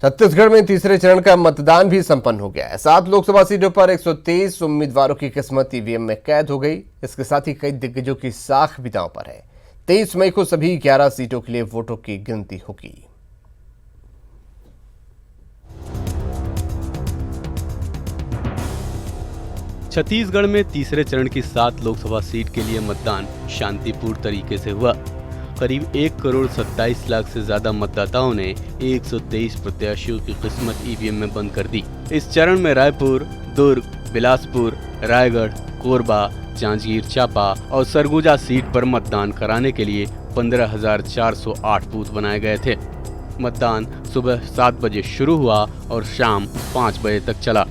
छत्तीसगढ़ में तीसरे चरण का मतदान भी संपन्न हो गया है। 7 लोकसभा सीटों पर 123 उम्मीदवारों की किस्मत ईवीएम में कैद हो गई। इसके साथ ही कई दिग्गजों की साख भी दांव पर है। 23 मई को सभी 11 सीटों के लिए वोटों की गिनती होगी। छत्तीसगढ़ में तीसरे चरण की 7 लोकसभा सीट के लिए मतदान शांतिपूर्ण तरीके से हुआ। करीब 1,27,00,000 से ज्यादा मतदाताओं ने 123 प्रत्याशियों की किस्मत ईवीएम में बंद कर दी। इस चरण में रायपुर, दुर्ग, बिलासपुर, रायगढ़, कोरबा, जांजगीर चांपा और सरगुजा सीट पर मतदान कराने के लिए 15,408 बूथ बनाए गए थे। मतदान सुबह 7 बजे शुरू हुआ और शाम 5 बजे तक चला।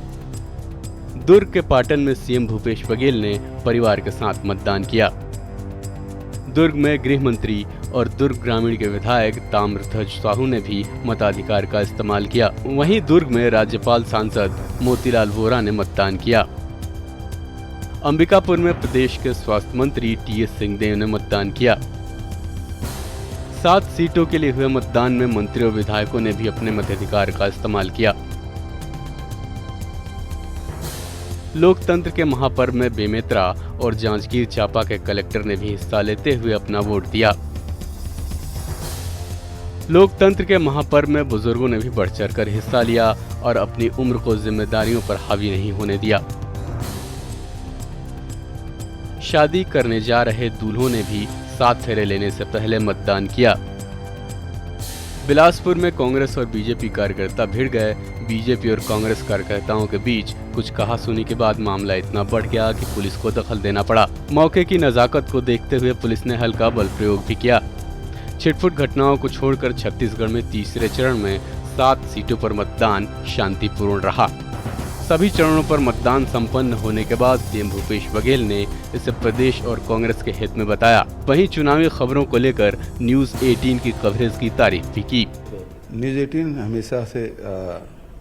दुर्ग के पाटन में सीएम भूपेश बघेल ने परिवार के साथ मतदान किया। दुर्ग में गृह मंत्री और दुर्ग ग्रामीण के विधायक ताम्रध्वज साहू ने भी मताधिकार का इस्तेमाल किया। वहीं दुर्ग में राज्यपाल सांसद मोतीलाल वोरा ने मतदान किया। अंबिकापुर में प्रदेश के स्वास्थ्य मंत्री टीएस सिंहदेव ने मतदान किया। 7 सीटों के लिए हुए मतदान में मंत्री और विधायकों ने भी अपने मताधिकार का इस्तेमाल किया। लोकतंत्र के महापर्व में बेमेतरा और जांजगीर चांपा के कलेक्टर ने भी हिस्सा लेते हुए अपना वोट दिया। लोकतंत्र के महापर्व में बुजुर्गों ने भी बढ़ चढ़कर हिस्सा लिया और अपनी उम्र को जिम्मेदारियों पर हावी नहीं होने दिया। शादी करने जा रहे दूल्हों ने भी 7 फेरे लेने से पहले मतदान किया। बिलासपुर में कांग्रेस और बीजेपी कार्यकर्ता भिड़ गए। बीजेपी और कांग्रेस कार्यकर्ताओं के बीच कुछ कहासुनी के बाद मामला इतना बढ़ गया कि पुलिस को दखल देना पड़ा। मौके की नजाकत को देखते हुए पुलिस ने हल्का बल प्रयोग भी किया। छिटपुट घटनाओं को छोड़कर छत्तीसगढ़ में तीसरे चरण में 7 सीटों पर मतदान शांतिपूर्ण रहा। सभी चरणों पर मतदान संपन्न होने के बाद सीएम भूपेश बघेल ने इसे प्रदेश और कांग्रेस के हित में बताया। वहीं चुनावी खबरों को लेकर न्यूज 18 की कवरेज की तारीफ भी की। न्यूज 18 हमेशा से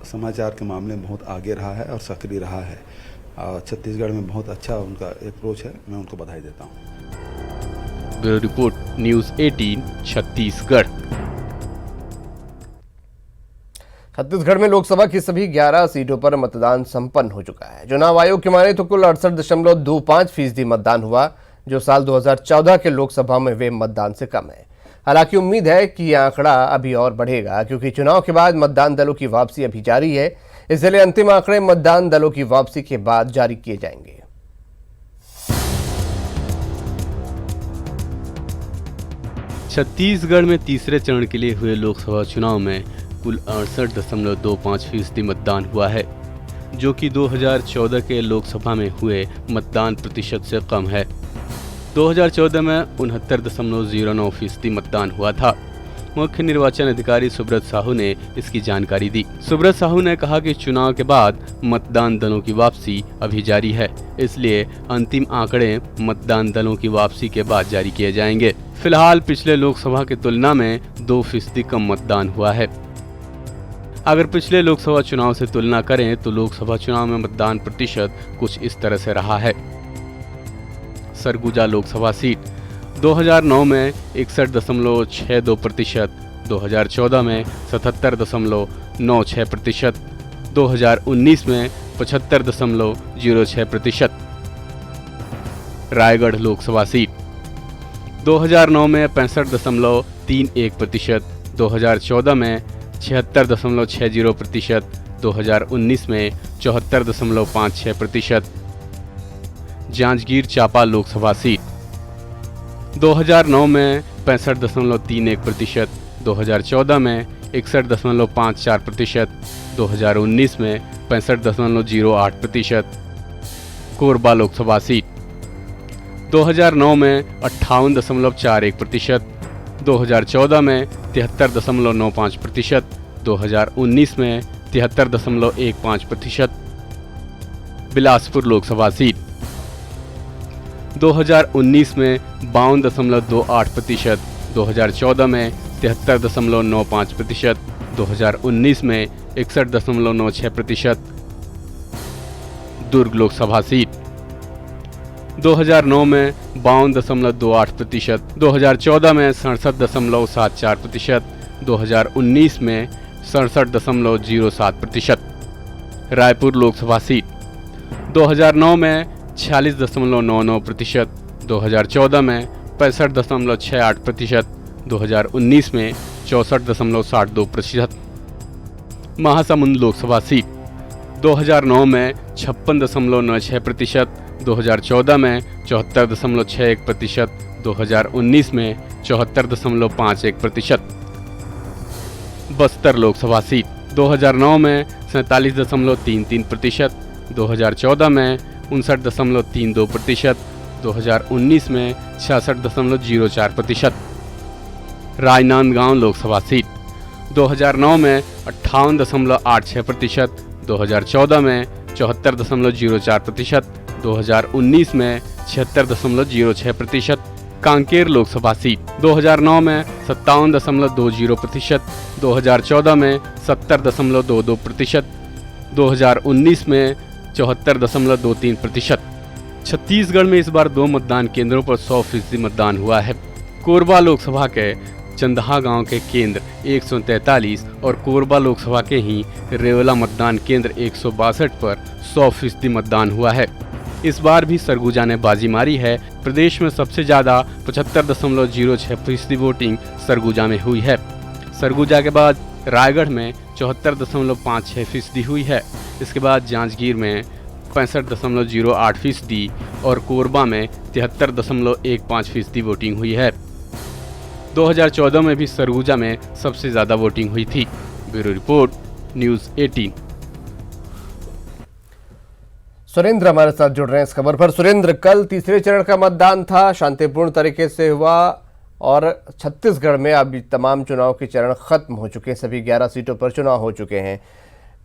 समाचार के मामले में बहुत आगे रहा है और सक्रिय रहा है। छत्तीसगढ़ में बहुत अच्छा उनका अप्रोच है, मैं उनको बधाई देता हूँ। Bureau report, news 18 Chhattisgarh. Chhattisgarh में लोकसभा की सभी 11 सीटों पर मतदान संपन्न हो चुका है। चुनाव आयोग की माने तो कुल 68.25% मतदान हुआ, जो साल 2014 के लोकसभा में हुए मतदान से कम है। हालांकि उम्मीद है कि यह आंकड़ा अभी और बढ़ेगा, क्योंकि चुनाव के बाद मतदान दलों की वापसी अभी जारी है। इसलिए अंतिम आंकड़े मतदान दलों की वापसी के बाद जारी किए जाएंगे। छत्तीसगढ़ में तीसरे चरण के लिए हुए लोकसभा चुनाव में कुल 68.25% मतदान हुआ है, जो कि 2014 के लोकसभा में हुए मतदान प्रतिशत से कम है। 2014 में 69.09% मतदान हुआ था। मुख्य निर्वाचन अधिकारी सुब्रत साहू ने इसकी जानकारी दी। सुब्रत साहू ने कहा कि चुनाव के बाद मतदान दलों की वापसी अभी जारी है, इसलिए अंतिम आंकड़े मतदान दलों की वापसी के बाद जारी किए जाएंगे। फिलहाल पिछले लोकसभा की तुलना में 2% कम मतदान हुआ है। अगर पिछले लोकसभा चुनाव से तुलना करें तो लोकसभा चुनाव में मतदान प्रतिशत कुछ इस तरह से रहा है। सरगुजा लोकसभा सीट 2009 में 61.62%, 2014 में 77.96%, 2019 में 75.06%। रायगढ़ लोकसभा सीट 2009 में 65.31%, 2014 में 76.60%, 2019 में 74.56%। जांजगीर चांपा लोकसभा सीट 2009 में 65.31%, 2014 में 61.54%, 2019 में 65.08%। कोरबा लोकसभा सीट 2009 में 58.41%, 2014 में 73.95%, 2019 में 73.15%। बिलासपुर लोकसभा सीट 2019 में 52.28%, 2014 में 73.95%, 2019 में 61.96%। दुर्ग लोकसभा सीट 2009 में 52.28%, 2014 में 67.74%, 2019 में 67.07%। रायपुर लोकसभा सीट 2009 में 46.99%, 2014 में 65.68%, 2019 में 64.62%। महासमुंद लोकसभा सीट 2009 में 56.96%, 2014 में 74.61%, 2019 में 74.51%। बस्तर लोकसभा सीट 2009 में 47.33%, 2014 में 59.32%, 2019 में 66.04%। राजनांदगांव लोकसभा सीट 2009 में 58.86%, 2014 में 74.04%, 2019 में 76.06%। कांकेर लोकसभा सीट 2009 में 57.20%, 2014 में 70.22%, 2019 में 74.23%। छत्तीसगढ़ में इस बार 2 मतदान केंद्रों पर 100% मतदान हुआ है। कोरबा लोकसभा के चंदहा गांव के केंद्र 143 और कोरबा लोकसभा के ही रेवला मतदान केंद्र 162 पर 100% मतदान हुआ है। इस बार भी सरगुजा ने बाजी मारी है। प्रदेश में सबसे ज्यादा 75.06% वोटिंग सरगुजा में हुई है। सरगुजा के बाद रायगढ़ में 74.56% हुई है। इसके बाद जांजगीर में 65.08% और कोरबा में 73.15% वोटिंग हुई है। 2014 में भी सरगुजा में सबसे ज्यादा वोटिंग हुई थी। Bureau report, news 18। सुरेंद्र हमारे साथ जुड़ रहे हैं इस खबर पर। सुरेंद्र, कल तीसरे चरण का मतदान था, शांतिपूर्ण तरीके से हुआ और छत्तीसगढ़ में अभी तमाम चुनाव के चरण खत्म हो चुके हैं। सभी 11 सीटों पर चुनाव हो चुके हैं।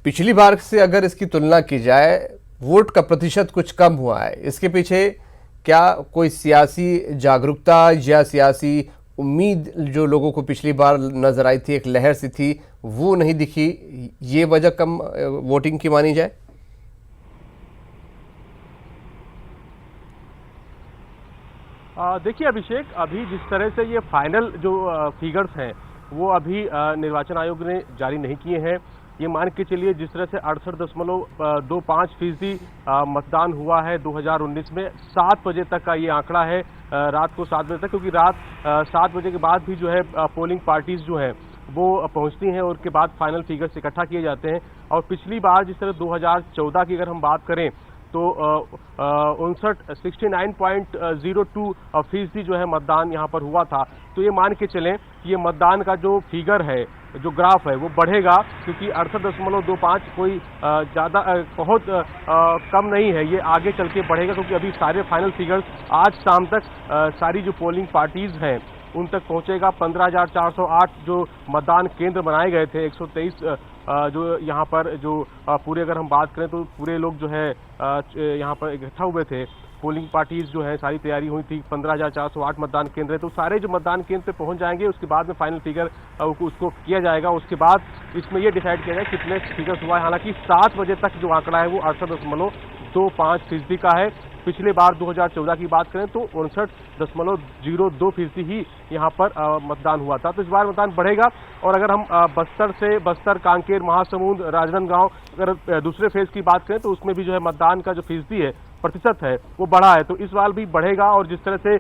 पिछली बार से अगर इसकी तुलना की जाए, वोट का प्रतिशत कुछ कम हुआ है। इसके पीछे क्या कोई सियासी जागरूकता या सियासी उम्मीद जो लोगों को पिछली बार नजर आई थी, एक लहर सी थी, वो नहीं दिखी, ये वजह कम वोटिंग की मानी जाए? देखिए अभिषेक, अभी जिस तरह से ये फाइनल जो फिगर्स हैं वो अभी निर्वाचन आयोग ने जारी नहीं किए हैं। ये मान के चलिए जिस तरह से 68.25% मतदान हुआ है 2019 में, 7 बजे तक का ये आंकड़ा है, रात को 7 बजे तक, क्योंकि रात 7 बजे के बाद भी जो है पोलिंग पार्टीज जो हैं वो पहुंचती हैं और उसके बाद फाइनल फिगर्स इकट्ठा किए जाते हैं। और पिछली बार जिस तरह 2014 की अगर हम बात करें तो 69.02% जो है मतदान यहाँ पर हुआ था। तो ये मान के चलें कि ये मतदान का जो फिगर है, जो ग्राफ है, वो बढ़ेगा, क्योंकि 68.25 कोई ज़्यादा बहुत कम नहीं है, ये आगे चल के बढ़ेगा, क्योंकि अभी सारे फाइनल फिगर्स आज शाम तक सारी जो पोलिंग पार्टीज हैं उन तक पहुंचेगा। 15,408 जो मतदान केंद्र बनाए गए थे, 123 जो यहाँ पर जो पूरे अगर हम बात करें तो पूरे लोग जो है यहाँ पर इकट्ठा हुए थे। पोलिंग पार्टीज जो है सारी तैयारी हुई थी। 15,408 मतदान केंद्र है, तो सारे जो मतदान केंद्र पे पहुंच जाएंगे। उसके बाद में फाइनल फिगर उसको किया जाएगा। उसके बाद इसमें ये डिसाइड किया जाएगा कितने फिगर्स हुआ है। हालांकि 7 बजे तक जो आंकड़ा है वो 68.25% का है। पिछले बार 2014 की बात करें तो 59.02% ही यहाँ पर मतदान हुआ था। तो इस बार मतदान बढ़ेगा। और अगर हम बस्तर, कांकेर, महासमुंद, राजनांदगांव अगर दूसरे फेज की बात करें तो उसमें भी जो है मतदान का जो फीसदी है, प्रतिशत है, वो बढ़ा है। तो इस बार भी बढ़ेगा। और जिस तरह से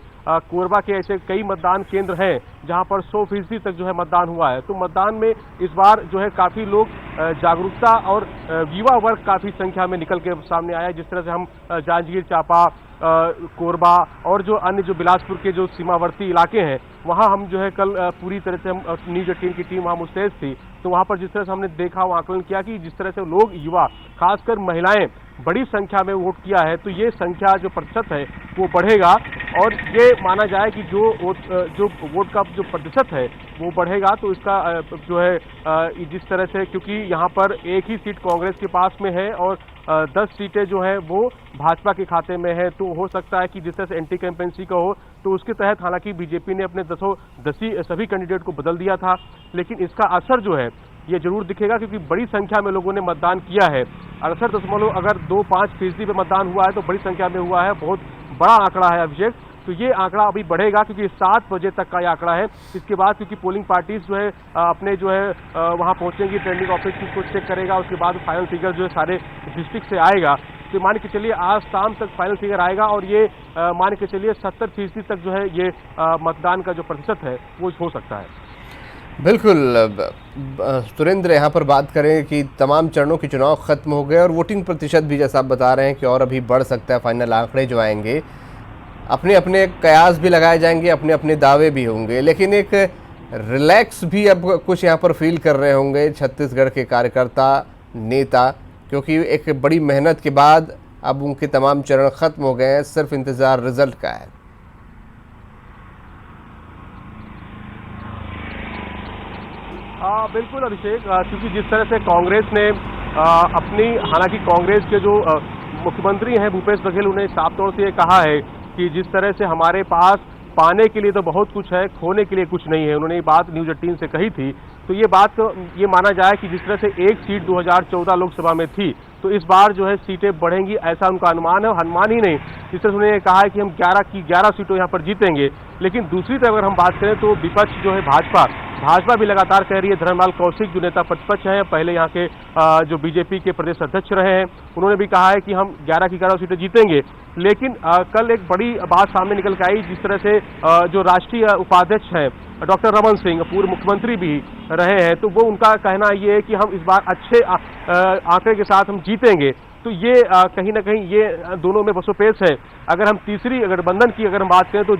कोरबा के ऐसे कई मतदान केंद्र हैं जहां पर 100% तक जो है मतदान हुआ है, तो मतदान में इस बार जो है काफ़ी लोग जागरूकता और युवा वर्ग काफ़ी संख्या में निकल के सामने आया है। जिस तरह से हम जांजगीर चांपा, कोरबा और जो अन्य जो बिलासपुर के जो सीमावर्ती इलाके हैं वहाँ हम जो है कल पूरी तरह से हम न्यूज़ 18 की टीम वहाँ मुस्तैद थी। तो वहाँ पर जिस तरह से हमने देखा, वो आकलन किया कि जिस तरह से लोग, युवा, खासकर महिलाएं बड़ी संख्या में वोट किया है, तो ये संख्या जो प्रतिशत है वो बढ़ेगा। और ये माना जाए कि जो वोट का जो प्रतिशत है वो बढ़ेगा। तो इसका जो है जिस तरह से, क्योंकि यहाँ पर एक ही सीट कांग्रेस के पास में है और 10 सीटें जो है वो भाजपा के खाते में है, तो हो सकता है कि जिस तरह से एंटी कैंपेंसी का हो, तो उसके तहत हालांकि बीजेपी ने अपने 10 सभी कैंडिडेट को बदल दिया था। लेकिन इसका असर जो है ये जरूर दिखेगा, क्योंकि बड़ी संख्या में लोगों ने मतदान किया है। 68.25% पे मतदान हुआ है तो बड़ी संख्या में हुआ है, बहुत बड़ा आंकड़ा है अभिषेक। तो ये आंकड़ा अभी बढ़ेगा, क्योंकि 7 बजे तक का ये आंकड़ा है। इसके बाद क्योंकि पोलिंग पार्टीज जो है अपने जो है वहाँ पहुँचेंगी, ट्रेंडिंग ऑफिस को चेक करेगा, उसके बाद फाइनल फिगर जो है सारे डिस्ट्रिक्ट से आएगा। तो मान के चलिए आज शाम तक फाइनल फिगर आएगा और ये मान के चलिए 70% तक जो है ये मतदान का जो प्रतिशत है वो हो सकता है। बिल्कुल सुरेंद्र, यहाँ पर बात करें कि तमाम चरणों के चुनाव खत्म हो गए और वोटिंग प्रतिशत भी जैसा आप बता रहे हैं कि और अभी बढ़ सकता है। फाइनल आंकड़े जो आएंगे, अपने अपने कयास भी लगाए जाएंगे, अपने अपने दावे भी होंगे, लेकिन एक रिलैक्स भी अब कुछ यहाँ पर फील कर रहे होंगे छत्तीसगढ़ के कार्यकर्ता, नेता, क्योंकि एक बड़ी मेहनत के बाद अब उनके तमाम चरण खत्म हो गए हैं, सिर्फ इंतजार रिजल्ट का है। बिल्कुल अभिषेक, क्योंकि जिस तरह से कांग्रेस ने अपनी, हालांकि कांग्रेस के जो मुख्यमंत्री हैं भूपेश बघेल, उन्हें साफ तौर से ये कहा है कि जिस तरह से हमारे पास पाने के लिए तो बहुत कुछ है, खोने के लिए कुछ नहीं है। उन्होंने ये बात न्यूज़ 18 से कही थी। तो ये बात ये माना जाए कि जिस तरह से एक सीट 2014 लोकसभा में थी, तो इस बार जो है सीटें बढ़ेंगी, ऐसा उनका अनुमान है। और अनुमान ही नहीं, जिस तरह से उन्होंने कहा है कि हम 11 की 11 सीटों यहाँ पर जीतेंगे। लेकिन दूसरी तरफ अगर हम बात करें तो विपक्ष जो है भाजपा भी लगातार कह रही है। धर्मलाल कौशिक जो नेता प्रतिपक्ष हैं, पहले यहाँ के जो बीजेपी के प्रदेश अध्यक्ष रहे हैं, उन्होंने भी कहा है कि हम 11 की 11 सीटें जीतेंगे। लेकिन कल एक बड़ी बात सामने निकल के आई, जिस तरह से जो राष्ट्रीय उपाध्यक्ष हैं डॉक्टर रमन सिंह, पूर्व मुख्यमंत्री भी रहे हैं, तो वो उनका कहना ये है कि हम इस बार अच्छे आंकड़े के साथ हम जीतेंगे। तो ये कहीं ना कहीं ये दोनों में बसोपेश है। अगर हम तीसरी गठबंधन की अगर हम बात करें तो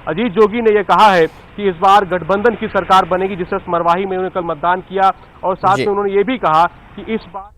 अजीत जोगी ने ये कहा है कि इस बार गठबंधन की सरकार बनेगी, जिस तरह मरवाही में उन्होंने कल मतदान किया, और साथ में उन्होंने ये भी कहा कि इस बार।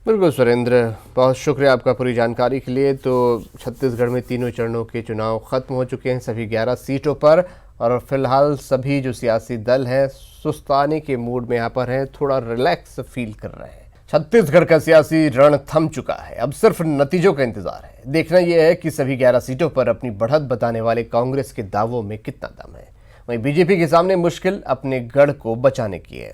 बिल्कुल सुरेंद्र, बहुत शुक्रिया आपका पूरी जानकारी के लिए। तो छत्तीसगढ़ में तीनों चरणों के चुनाव खत्म हो चुके हैं सभी 11 सीटों पर, और फिलहाल सभी जो सियासी दल हैं सुस्ताने के मूड में यहाँ पर हैं, थोड़ा रिलैक्स फील कर रहे हैं। छत्तीसगढ़ का सियासी रण थम चुका है, अब सिर्फ नतीजों का इंतजार है। देखना यह है कि सभी 11 सीटों पर अपनी बढ़त बताने वाले कांग्रेस के दावों में कितना दम है। वहीं बीजेपी के सामने मुश्किल अपने गढ़ को बचाने की है।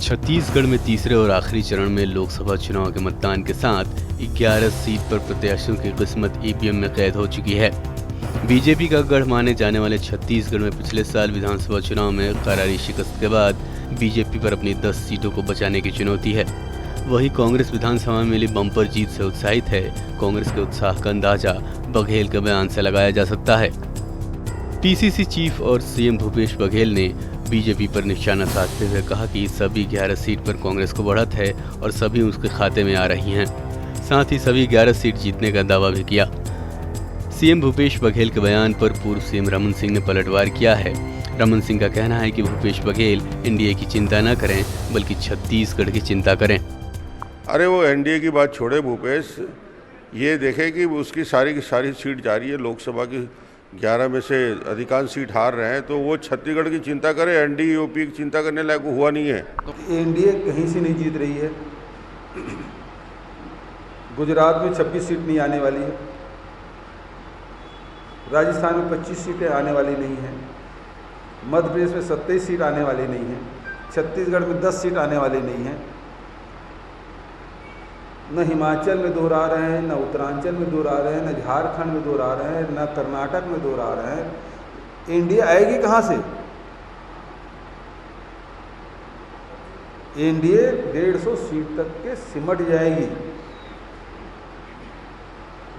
छत्तीसगढ़ में तीसरे और आखिरी चरण में लोकसभा चुनाव के मतदान के साथ 11 सीट पर प्रत्याशियों की किस्मत ईवीएम में कैद हो चुकी है। बीजेपी का गढ़ माने जाने वाले छत्तीसगढ़ में पिछले साल विधानसभा चुनाव में करारी शिकस्त के बाद बीजेपी पर अपनी 10 सीटों को बचाने की चुनौती है। वहीं कांग्रेस विधानसभा में मिली बम्पर जीत से उत्साहित है। कांग्रेस के उत्साह का अंदाजा बघेल के बयान से लगाया जा सकता है। पीसीसी चीफ और सीएम भूपेश बघेल ने बीजेपी पर निशाना साधते हुए कहा कि सभी 11 सीट पर कांग्रेस को बढ़त है और सभी उसके खाते में आ रही हैं। साथ ही सभी 11 सीट जीतने का दावा भी किया। सीएम भूपेश बघेल के बयान पर पूर्व सीएम रमन सिंह ने पलटवार किया है। रमन सिंह का कहना है कि भूपेश बघेल एनडीए की चिंता न करें, बल्कि छत्तीसगढ़ की चिंता करें। अरे वो एनडीए की बात छोड़े, भूपेश ये देखे कि उसकी सारी की सारी सीट जा रही है। लोकसभा की 11 में से अधिकांश सीट हार रहे हैं, तो वो छत्तीसगढ़ की चिंता करे, एनडीए यूपी की चिंता करने लायक हुआ नहीं है। एनडीए कहीं से नहीं जीत रही है। गुजरात में 26 सीट नहीं आने वाली है, राजस्थान में 25 सीटें आने वाली नहीं हैं, मध्य प्रदेश में 27 सीट आने वाली नहीं है, छत्तीसगढ़ में 10 सीट आने वाली नहीं है। न हिमाचल में दो आ रहे हैं, न उत्तरांचल में दो आ रहे हैं, न झारखंड में दो आ रहे हैं, न कर्नाटक में दो आ रहे हैं। इंडिया आएगी कहाँ से? एनडीए 150 सीट तक के सिमट जाएगी,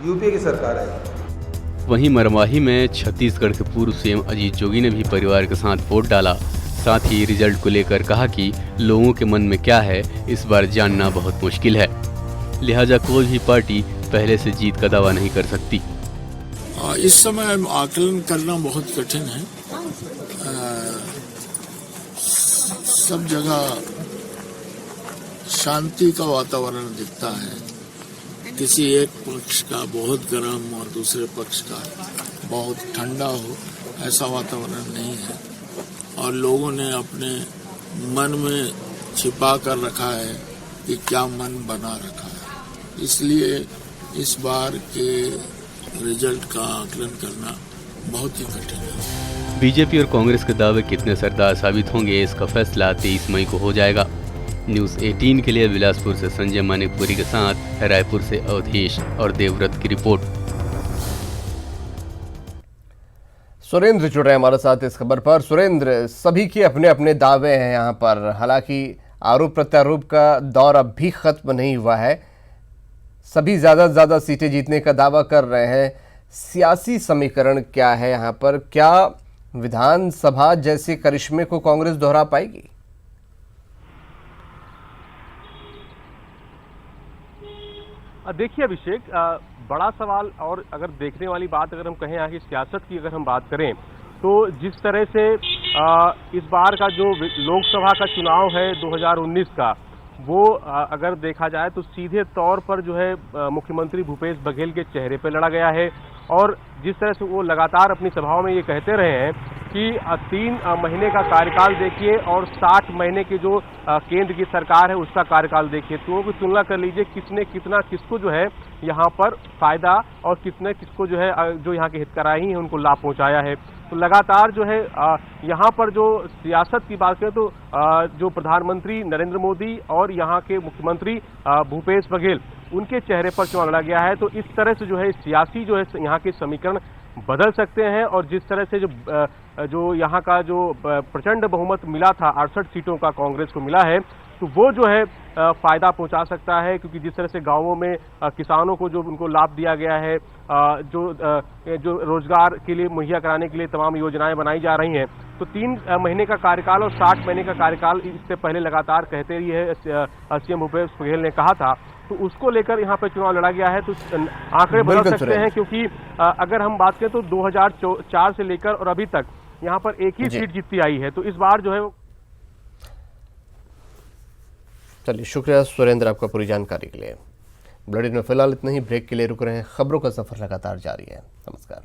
यूपी की सरकार आएगी। वहीं मरवाही में छत्तीसगढ़ के पूर्व सीएम अजीत जोगी ने भी परिवार के साथ वोट डाला। साथ ही रिजल्ट को लेकर कहा कि लोगों के मन में क्या है इस बार जानना बहुत मुश्किल है, लिहाजा कोई भी पार्टी पहले से जीत का दावा नहीं कर सकती। इस समय आकलन करना बहुत कठिन है। सब जगह शांति का वातावरण दिखता है। किसी एक पक्ष का बहुत गर्म और दूसरे पक्ष का बहुत ठंडा हो, ऐसा वातावरण नहीं है। और लोगों ने अपने मन में छिपा कर रखा है कि क्या मन बना रखा है। इसलिए इस बार के रिजल्ट का आकलन करना बहुत ही कठिन है। बीजेपी और कांग्रेस के दावे कितने असरदार साबित होंगे, इसका फैसला 23 मई को हो जाएगा। न्यूज़ 18 के लिए बिलासपुर से संजय मानिकपुरी के साथ रायपुर से अवधेश और देवव्रत की रिपोर्ट। सुरेंद्र जुड़ रहे हैं हमारे साथ इस खबर पर। सुरेंद्र, सभी के अपने अपने दावे हैं यहाँ पर, हालांकि आरोप प्रत्यारोप का दौर अब भी खत्म नहीं हुआ है। सभी ज्यादा से ज्यादा सीटें जीतने का दावा कर रहे हैं। सियासी समीकरण क्या है यहाँ पर? क्या विधानसभा जैसे करिश्मे को कांग्रेस दोहरा पाएगी? देखिए अभिषेक, बड़ा सवाल, और अगर देखने वाली बात अगर हम कहें यहाँ की सियासत की अगर हम बात करें तो जिस तरह से इस बार का जो लोकसभा का चुनाव है 2019 का, वो अगर देखा जाए तो सीधे तौर पर जो है मुख्यमंत्री भूपेश बघेल के चेहरे पर लड़ा गया है। और जिस तरह से वो लगातार अपनी सभाओं में ये कहते रहे हैं कि 3 महीने का कार्यकाल देखिए और 60 महीने की जो केंद्र की सरकार है उसका कार्यकाल देखिए, तो वो तुलना कर लीजिए किसने कितना किसको जो है यहाँ पर फायदा और किसने किसको जो है जो यहाँ के हितग्राही हैं उनको लाभ पहुँचाया है। तो लगातार जो है यहाँ पर जो सियासत की बात करें तो जो प्रधानमंत्री नरेंद्र मोदी और यहाँ के मुख्यमंत्री भूपेश बघेल, उनके चेहरे पर चुनाव लड़ा गया है। तो इस तरह से जो है सियासी जो है यहाँ के समीकरण बदल सकते हैं। और जिस तरह से जो यहाँ का जो प्रचंड बहुमत मिला था 68 सीटों का कांग्रेस को मिला है, तो वो जो है फायदा पहुंचा सकता है, क्योंकि जिस तरह से गांवों में किसानों को जो उनको लाभ दिया गया है, जो रोजगार के लिए मुहैया कराने के लिए तमाम योजनाएं बनाई जा रही हैं, तो 3 महीने का कार्यकाल और 60 महीने का कार्यकाल इससे पहले लगातार कहते रही है सीएम भूपेश बघेल ने कहा था, तो उसको लेकर यहाँ पर चुनाव लड़ा गया है। तो आंकड़े बदल सकते हैं, क्योंकि अगर हम बात करें तो 2004 से लेकर और अभी तक यहाँ पर एक ही सीट जीतती आई है। तो इस बार जो है वो चलिए, शुक्रिया सुरेंद्र आपका पूरी जानकारी के लिए। बुलेटिन में फिलहाल इतना ही। ब्रेक के लिए रुक रहे हैं, खबरों का सफर लगातार जारी है। नमस्कार।